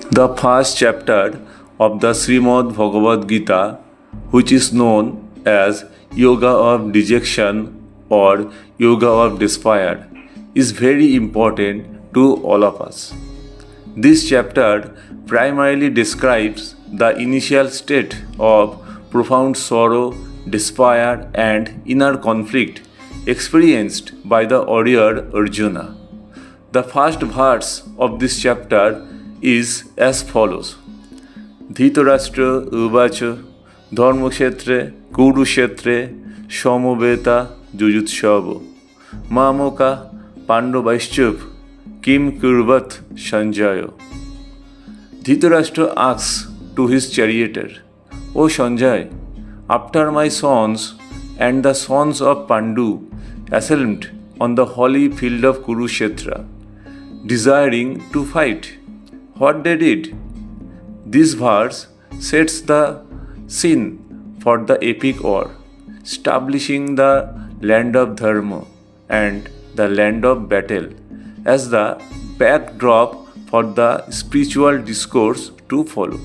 The first chapter of the Srimad Bhagavad Gita, which is known as Yoga of Dejection or Yoga of Despair, is very important to all of us. This chapter primarily describes the initial state of profound sorrow, despair, and inner conflict experienced by the warrior Arjuna. The first verse of this chapter is as follows: Dhritarashtra uvacha dharmakshetre kurukshetre samaveta jujutsava mamoka pandavaischup kim kurvat Sanjaya. Dhritarashtra asks to his charioteer, "O Sanjay, after my sons and the sons of Pandu assembled on the holy field of Kurukshetra, desiring to fight, what they did?" This verse sets the scene for the epic war, establishing the land of Dharma and the land of battle as the backdrop for the spiritual discourse to follow.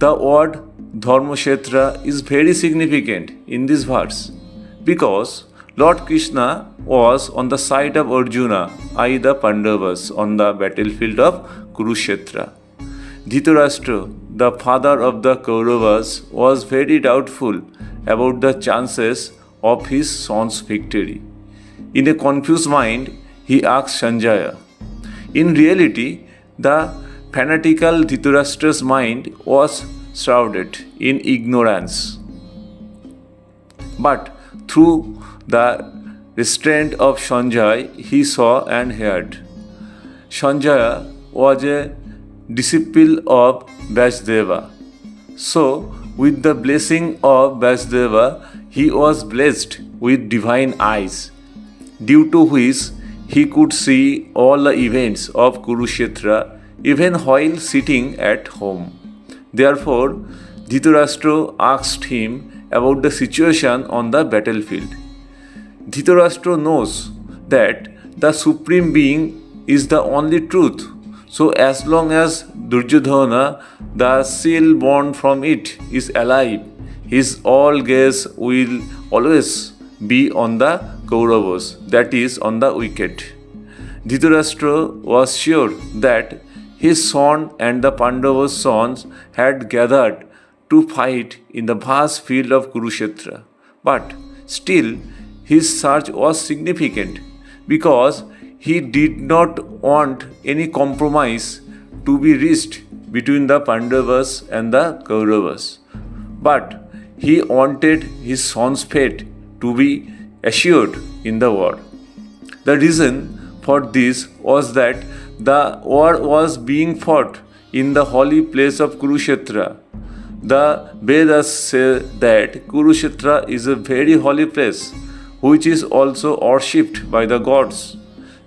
The word Dharmakshetra is very significant in this verse because Lord Krishna was on the side of Arjuna, i.e. the Pandavas, on the battlefield of Kurukshetra. Dhritarashtra, the father of the Kauravas, was very doubtful about the chances of his son's victory. In a confused mind, he asked Sanjaya. In reality, the fanatical Dhritarashtra's mind was shrouded in ignorance. But through the restraint of Sanjaya, he saw and heard. Sanjaya was a disciple of Vasudeva. So, with the blessing of Vasudeva, he was blessed with divine eyes, due to which he could see all the events of Kurukshetra even while sitting at home. Therefore, Dhritarashtra asked him about the situation on the battlefield. Dhritarashtra knows that the Supreme Being is the only truth. So as long as Duryodhana, the seal born from it, is alive, his all gaze will always be on the Kauravas, that is, on the wicked. Dhritarashtra was sure that his son and the Pandavas' sons had gathered to fight in the vast field of Kurukshetra. But still, his search was significant because he did not want any compromise to be reached between the Pandavas and the Kauravas. But he wanted his son's fate to be assured in the war. The reason for this was that the war was being fought in the holy place of Kurukshetra. The Vedas say that Kurukshetra is a very holy place, which is also worshipped by the gods.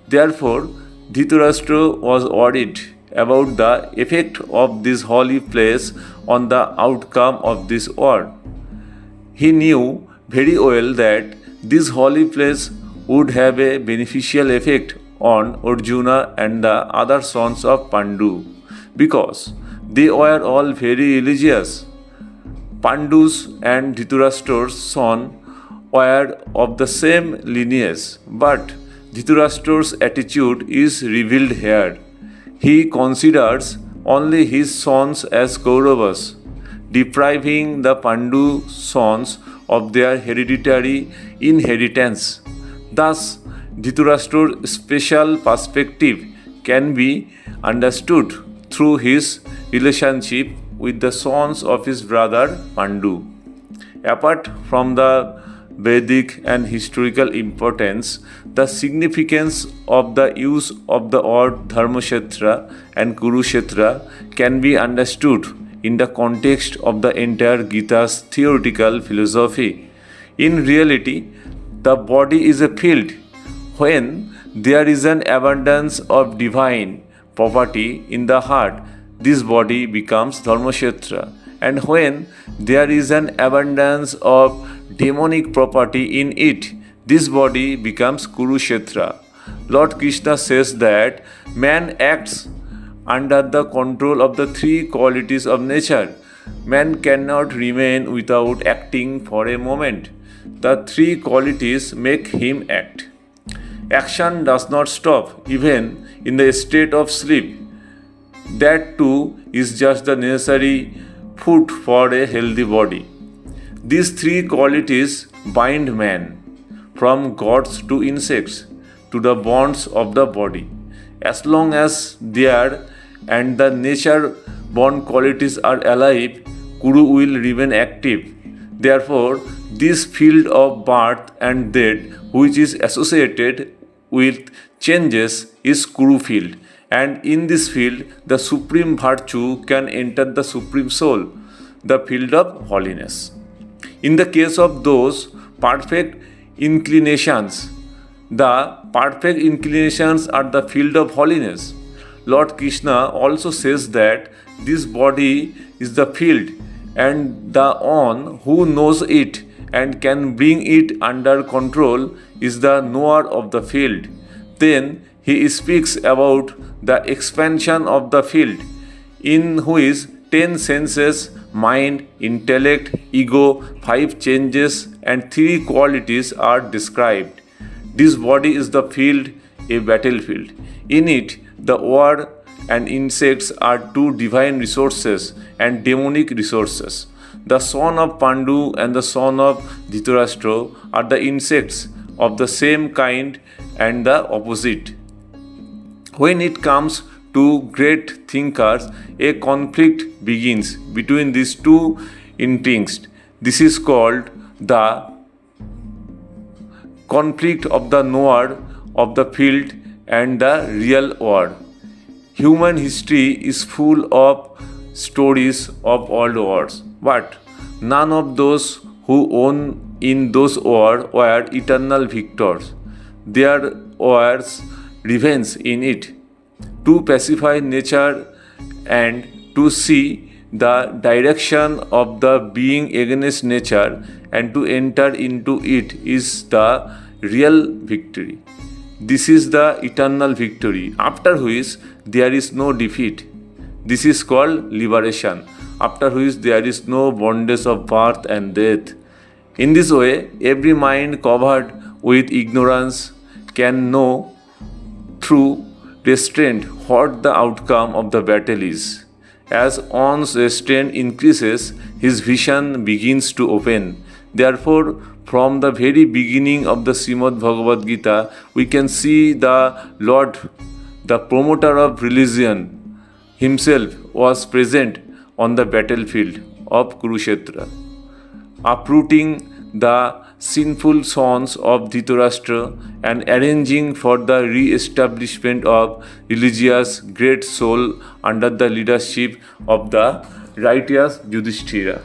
Therefore, Dhritarashtra was worried about the effect of this holy place on the outcome of this war. He knew very well that this holy place would have a beneficial effect on Arjuna and the other sons of Pandu because they were all very religious. Pandu's and Dhritarashtra's son were of the same lineage, but Dhritarashtra's attitude is revealed here. He considers only his sons as Kauravas, depriving the Pandu sons of their hereditary inheritance. Thus, Dhritarashtra's special perspective can be understood through his relationship with the sons of his brother Pandu. Apart from the Vedic and historical importance, the significance of the use of the word Dharmakshetra and Kurukshetra can be understood in the context of the entire Gita's theoretical philosophy. In reality, the body is a field. When there is an abundance of divine property in the heart, this body becomes Dharmakshetra. And when there is an abundance of demonic property in it, this body becomes Kurukshetra. Lord Krishna says that man acts under the control of the three qualities of nature. Man cannot remain without acting for a moment. The three qualities make him act. Action does not stop, even in the state of sleep. That too is just the necessary food for a healthy body. These three qualities bind man, from gods to insects, to the bonds of the body. As long as there and the nature born qualities are alive, Kuru will remain active. Therefore, this field of birth and death, which is associated with changes, is Kuru field. And in this field, the supreme virtue can enter the supreme soul, the field of holiness. In the case of those perfect inclinations, the perfect inclinations are the field of holiness. Lord Krishna also says that this body is the field, and the one who knows it and can bring it under control is the knower of the field. Then he speaks about the expansion of the field, in which 10 senses, mind, intellect, ego, 5 changes, and 3 qualities are described. This body is the field, a battlefield. In it, the war and insects are 2 divine resources and demonic resources. The son of Pandu and the son of Dhritarashtra are the insects of the same kind and the opposite. When it comes to great thinkers, a conflict begins between these 2 instincts. This is called the conflict of the knower of the field and the real war. Human history is full of stories of all wars, but none of those who won in those wars were eternal victors. There was revenge in it. To pacify nature and to see the direction of the being against nature and to enter into it is the real victory. This is the eternal victory, after which there is no defeat. This is called liberation, after which there is no bondage of birth and death. In this way, every mind covered with ignorance can know through restraint what the outcome of the battle is. As one's restraint increases, his vision begins to open. Therefore, from the very beginning of the Srimad Bhagavad Gita, we can see the Lord, the promoter of religion, himself was present on the battlefield of Kurukshetra, uprooting the sinful sons of Dhritarashtra and arranging for the re-establishment of religious great soul under the leadership of the righteous Yudhishthira.